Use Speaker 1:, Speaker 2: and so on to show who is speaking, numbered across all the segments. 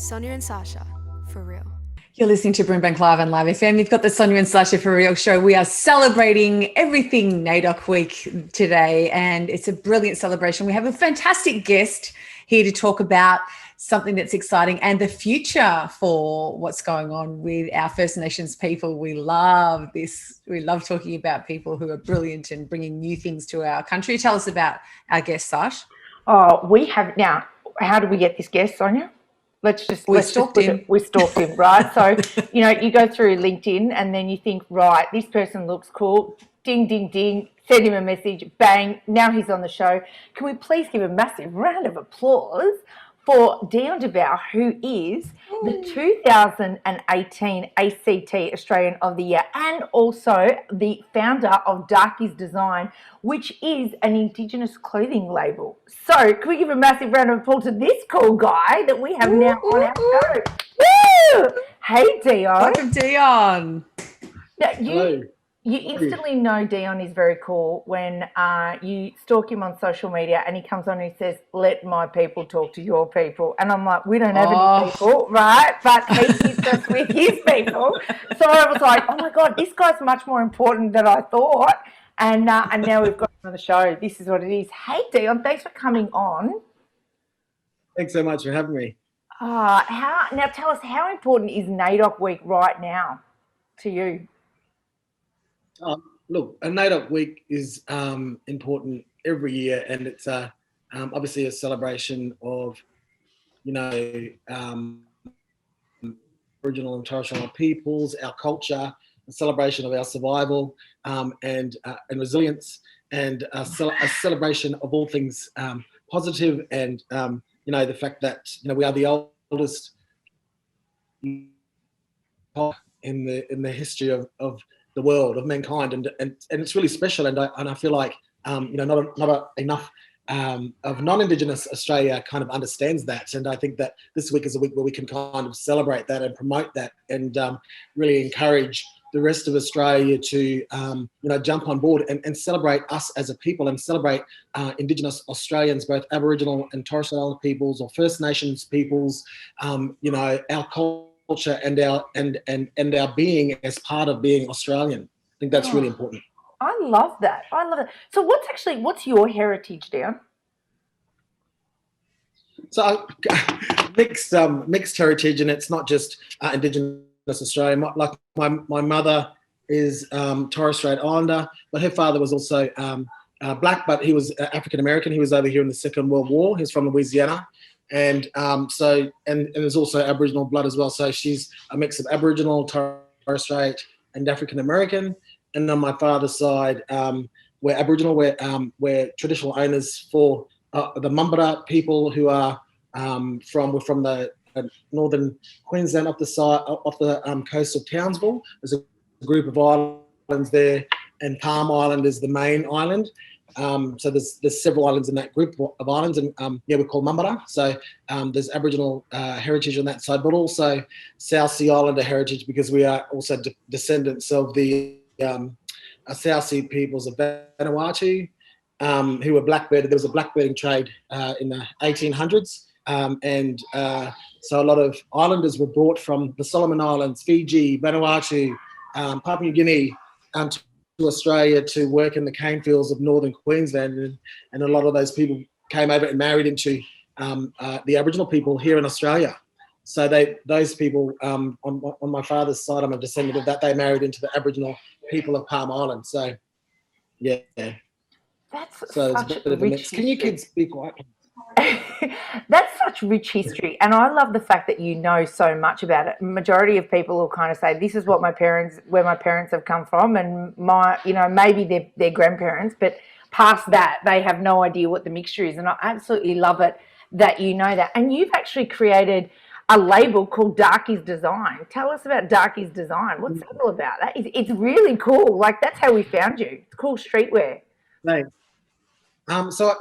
Speaker 1: Sonya and Sasha, for real.
Speaker 2: You're listening to BRIMBANK Live and Live FM. You've got the Sonya and Sasha for Real show. We are celebrating everything NAIDOC week today, and it's a brilliant celebration. We have a fantastic guest here to talk about something that's exciting and the future for what's going on with our First Nations people. We love this. We love talking about people who are brilliant and bringing new things to our country. Tell us about our guest, Sash.
Speaker 3: Oh, we have now. How did we get this guest, Sonya?
Speaker 2: We stalked him,
Speaker 3: right? So, you go through LinkedIn and then you think, right, this person looks cool. Ding, ding, ding. Send him a message. Bang. Now he's on the show. Can we please give a massive round of applause for Dion Devow, who is the 2018 ACT Australian of the Year and also the founder of Darkies Design, which is an Indigenous clothing label. So can we give a massive round of applause to this cool guy that we have now on our show? Woo! Hey, Dion.
Speaker 2: Welcome, Dion.
Speaker 3: Now,
Speaker 4: Hello.
Speaker 3: You instantly know Dion is very cool when you stalk him on social media and he comes on and he says, let my people talk to your people. And I'm like, we don't have any people, right? But he keeps us with his people. So I was like, oh my God, this guy's much more important than I thought. And now we've got him on the show. This is what it is. Hey, Dion, thanks for coming on.
Speaker 4: Thanks so much for having me.
Speaker 3: Now tell us, how important is NAIDOC week right now to you?
Speaker 4: Look, a NAIDOC week is important every year, and it's obviously a celebration of, Aboriginal and Torres Strait peoples, our culture, a celebration of our survival and resilience, and a celebration of all things positive, and the fact that we are the oldest in the history of the world, of mankind, and it's really special, and I feel like not enough of non-Indigenous Australia kind of understands that, and I think that this week is a week where we can kind of celebrate that and promote that, and really encourage the rest of Australia to jump on board and celebrate us as a people, and celebrate Indigenous Australians, both Aboriginal and Torres Strait Islander peoples or First Nations peoples, our culture and our being as part of being Australian. I think that's really important.
Speaker 3: I love that. So what's your heritage, Dion?
Speaker 4: So mixed heritage, and it's not just Indigenous Australian. Like my mother is Torres Strait Islander, but her father was also black, but he was African American. He was over here in the Second World War. He's from Louisiana. And there's also Aboriginal blood as well. So she's a mix of Aboriginal, Torres Strait, and African American. And on my father's side, we're Aboriginal. We're traditional owners for the Mumbara people, who are from the northern Queensland, off the coast of Townsville. There's a group of islands there, and Palm Island is the main island. So there's several islands in that group of islands, and we're called Mumbara. So there's Aboriginal heritage on that side, but also South Sea Islander heritage, because we are also descendants of the South Sea peoples of Vanuatu, who were blackbirded. There was a blackbirding trade in the 1800s, so a lot of islanders were brought from the Solomon Islands, Fiji, Vanuatu, Papua New Guinea, to Australia to work in the cane fields of northern Queensland, and a lot of those people came over and married into the Aboriginal people here in Australia. So those people on my father's side, I'm a descendant of that. They married into the Aboriginal people of Palm Island. So yeah, so it's a bit of a mix. Can you kids be quiet?
Speaker 3: That's such rich history, and I love the fact that you know so much about it. Majority of people will kind of say, this is what where my parents have come from, and maybe their grandparents, but past that they have no idea what the mixture is. And I absolutely love it that you know that. And you've actually created a label called Darkies Design. Tell us about Darkies Design. What's that all about? It's really cool. Like, that's how we found you. It's cool streetwear.
Speaker 4: Thanks. So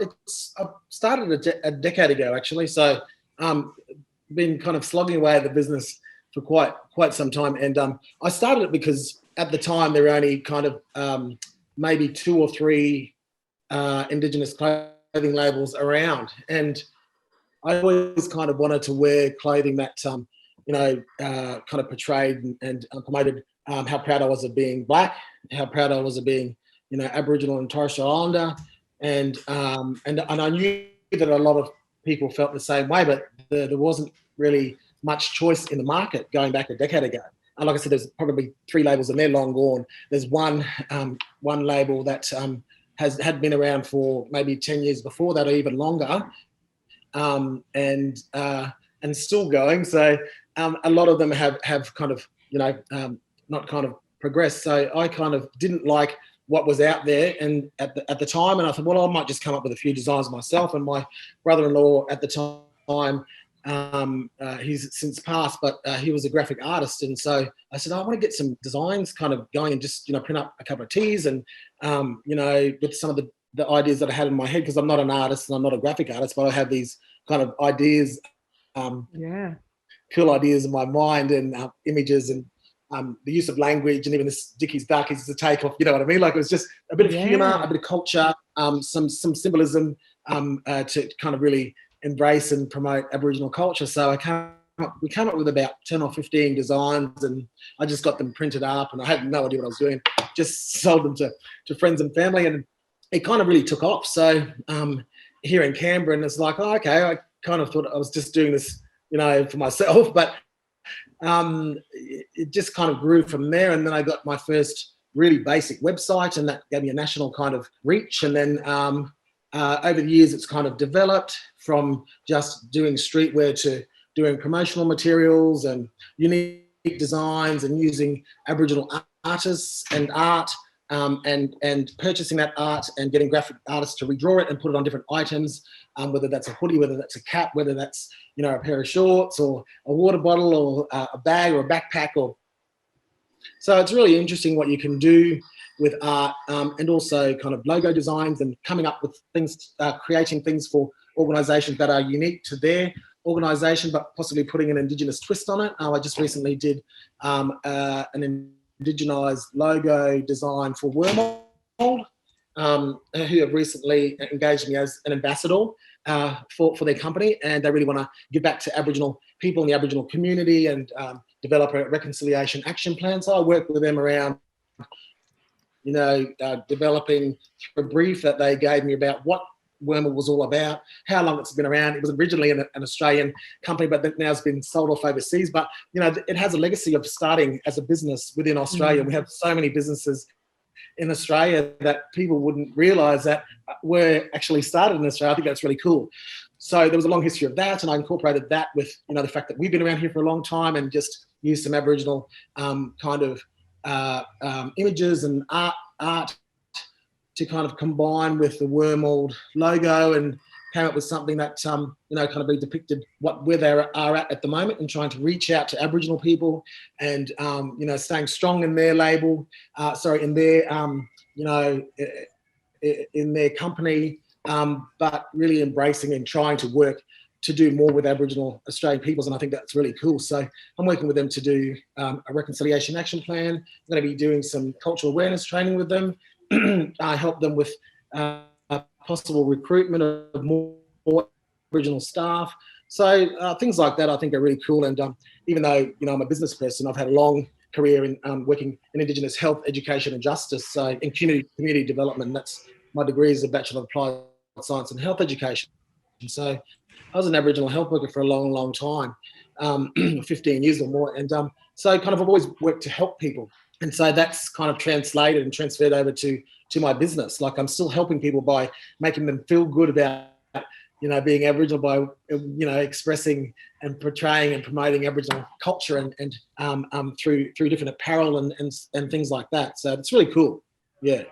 Speaker 4: I started a decade ago, actually. So been kind of slogging away at the business for quite some time. And I started it because at the time there were only kind of maybe 2 or 3 Indigenous clothing labels around. And I always kind of wanted to wear clothing that, kind of portrayed and promoted how proud I was of being black, how proud I was of being, Aboriginal and Torres Strait Islander, and I knew that a lot of people felt the same way, but there wasn't really much choice in the market going back a decade ago. And like I said, there's probably 3 labels and they're long gone. There's one label that had been around for maybe 10 years before that, or even longer, and still going. So a lot of them have kind of, not kind of progressed. So I kind of didn't like what was out there, and at the time, and I thought, well, I might just come up with a few designs myself. And my brother-in-law at the time, he's since passed, but he was a graphic artist, and so I said, I want to get some designs kind of going and just print up a couple of tees, and with some of the ideas that I had in my head, because I'm not an artist and I'm not a graphic artist, but I have these kind of ideas, cool ideas in my mind, and images, and the use of language, and even this Darkies is a takeoff. You know what I mean? Like, it was just a bit of humour, a bit of culture, some symbolism to kind of really embrace and promote Aboriginal culture. So we came up with about 10 or 15 designs, and I just got them printed up, and I had no idea what I was doing. Just sold them to friends and family, and it kind of really took off. So here in Canberra, and it's like, oh, okay, I kind of thought I was just doing this, for myself, but it just kind of grew from there. And then I got my first really basic website, and that gave me a national kind of reach. And then over the years, it's kind of developed from just doing streetwear to doing promotional materials and unique designs, and using Aboriginal artists and art, and purchasing that art and getting graphic artists to redraw it and put it on different items, whether that's a hoodie, whether that's a cap, whether that's a pair of shorts, or a water bottle, or a bag, or a backpack. So it's really interesting what you can do with art, and also kind of logo designs, and coming up with things, creating things for organisations that are unique to their organisation, but possibly putting an Indigenous twist on it. I just recently did an Indigenised logo design for Wormald, who have recently engaged me as an ambassador for their company, and they really want to give back to Aboriginal people in the Aboriginal community, and develop a reconciliation action plan. So I work with them around, developing a brief that they gave me about what Wormald was all about, how long it's been around. It was originally an Australian company, but now it's been sold off overseas. But it has a legacy of starting as a business within Australia. We have so many businesses in Australia that people wouldn't realise that were actually started in Australia. I think that's really cool. So there was a long history of that, and I incorporated that with the fact that we've been around here for a long time, and just used some Aboriginal kind of images and art to kind of combine with the Wormald logo, and came up with something that kind of really depicted where they are at the moment, and trying to reach out to Aboriginal people, and staying strong in their label, in their company, but really embracing and trying to work to do more with Aboriginal Australian peoples. And I think that's really cool. So I'm working with them to do a reconciliation action plan. I'm going to be doing some cultural awareness training with them. I help them with possible recruitment of more Aboriginal staff. So things like that I think are really cool. And even though I'm a business person, I've had a long career in working in Indigenous health, education and justice, so in community development. That's my degree is a Bachelor of Applied Science and Health Education. So I was an Aboriginal health worker for a long, long time, 15 years or more. And so kind of I've always worked to help people. And so that's kind of translated and transferred over to my business. Like, I'm still helping people by making them feel good about, being Aboriginal, by, expressing and portraying and promoting Aboriginal culture, and through different apparel and things like that. So it's really cool. Yeah.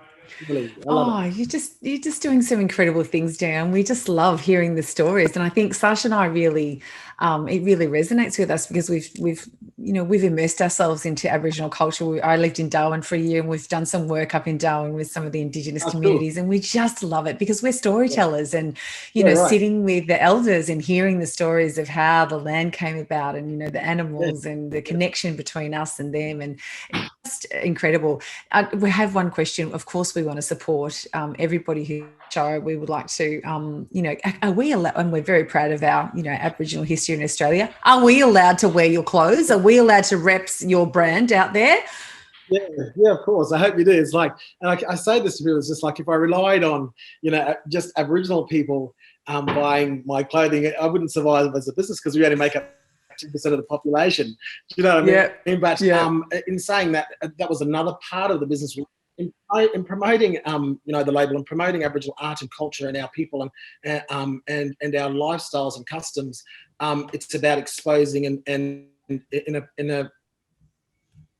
Speaker 4: Really, I love it.
Speaker 2: You're just doing some incredible things, Dion. We just love hearing the stories, and I think Sasha and I really, it really resonates with us, because we've immersed ourselves into Aboriginal culture. I lived in Darwin for a year, and we've done some work up in Darwin with some of the Indigenous communities, and we just love it because we're storytellers, and sitting with the elders and hearing the stories of how the land came about, and the animals and the connection between us and them, and it's just incredible. We have one question. Of course, we want to support everybody show, we would like to, are we allowed, and we're very proud of our, Aboriginal history in Australia. Are we allowed to wear your clothes? Are we allowed to rep your brand out there?
Speaker 4: Yeah, of course. I hope you do. It's like, and I say this to people, it's just like if I relied on, just Aboriginal people buying my clothing, I wouldn't survive as a business because we only make up 2% of the population. Do you know what I mean?
Speaker 2: Yeah.
Speaker 4: But
Speaker 2: Yeah.
Speaker 4: In saying that, that was another part of the business. In promoting, the label and promoting Aboriginal art and culture and our people and our lifestyles and customs, it's about exposing and in a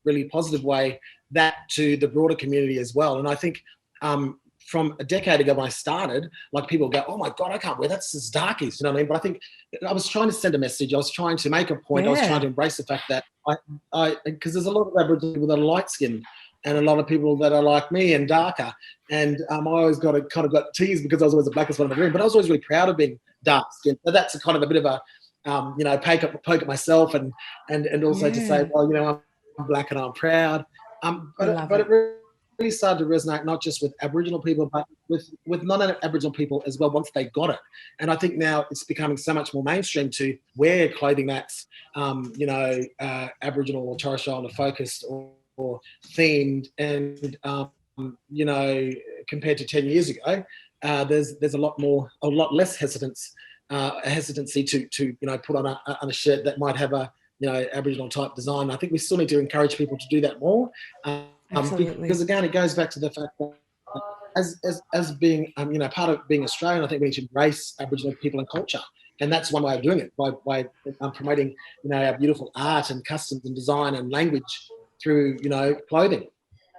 Speaker 4: really positive way that to the broader community as well. And I think from a decade ago when I started, like people go, "Oh my God, I can't wear that. This is Darkies," you know what I mean? But I think I was trying to send a message. I was trying to make a point. I was trying to embrace the fact that because there's a lot of Aboriginal people that are light skinned, and a lot of people that are like me and darker. And I always got teased because I was always the blackest one in the room, but I was always really proud of being dark skinned. But that's a kind of a bit of a, poke at myself and also to say, well, I'm black and I'm proud. But it really started to resonate not just with Aboriginal people, but with non-Aboriginal people as well once they got it. And I think now it's becoming so much more mainstream to wear clothing that's, Aboriginal or Torres Strait Islander focused or themed, and compared to 10 years ago, there's a lot less hesitancy to put on a shirt that might have a Aboriginal type design. I think we still need to encourage people to do that more, because again it goes back to the fact that as being part of being Australian, I think we need to embrace Aboriginal people and culture. And that's one way of doing it, by promoting our beautiful art and customs and design and language through clothing.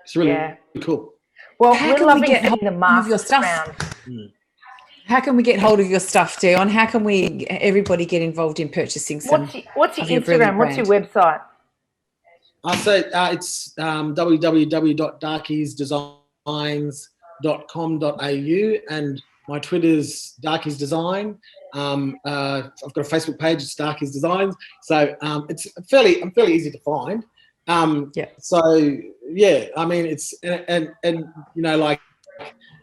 Speaker 4: It's really cool.
Speaker 3: Well,
Speaker 2: How
Speaker 3: we're
Speaker 2: can
Speaker 3: loving
Speaker 2: we get
Speaker 3: seeing the
Speaker 2: hold of your
Speaker 3: masks
Speaker 2: stuff?
Speaker 3: around.
Speaker 2: How can we get hold of your stuff, Dion? How can everybody get involved in purchasing some?
Speaker 3: What's your
Speaker 2: of brilliant
Speaker 3: Instagram? What's your
Speaker 2: brand?
Speaker 3: website?
Speaker 4: So it's www.darkiesdesigns.com.au, and my Twitter's Darkies Design. I've got a Facebook page, it's Darkies Designs. So I'm fairly easy to find. So yeah, I mean it's and like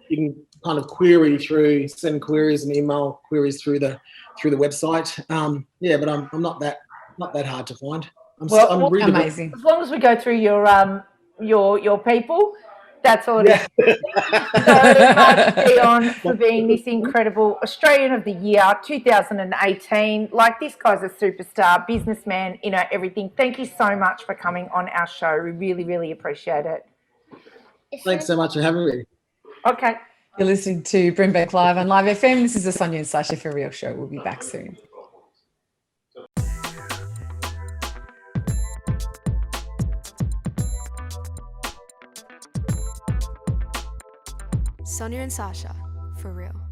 Speaker 4: you can kind of send queries and email queries through the website. But I'm not that hard to find. I'm really
Speaker 2: amazing.
Speaker 3: As long as we go through your people, that's all it is. Thank you so much, Dion, for being this incredible Australian of the Year 2018. Like, this guy's a superstar, businessman, everything. Thank you so much for coming on our show. We really, really appreciate it.
Speaker 4: Thanks so much for having me.
Speaker 3: Okay.
Speaker 2: You're listening to BRIMBANK Live on Live FM. This is the Sonya and Sasha For Real show. We'll be back soon.
Speaker 1: Sonya and Sasha, for real.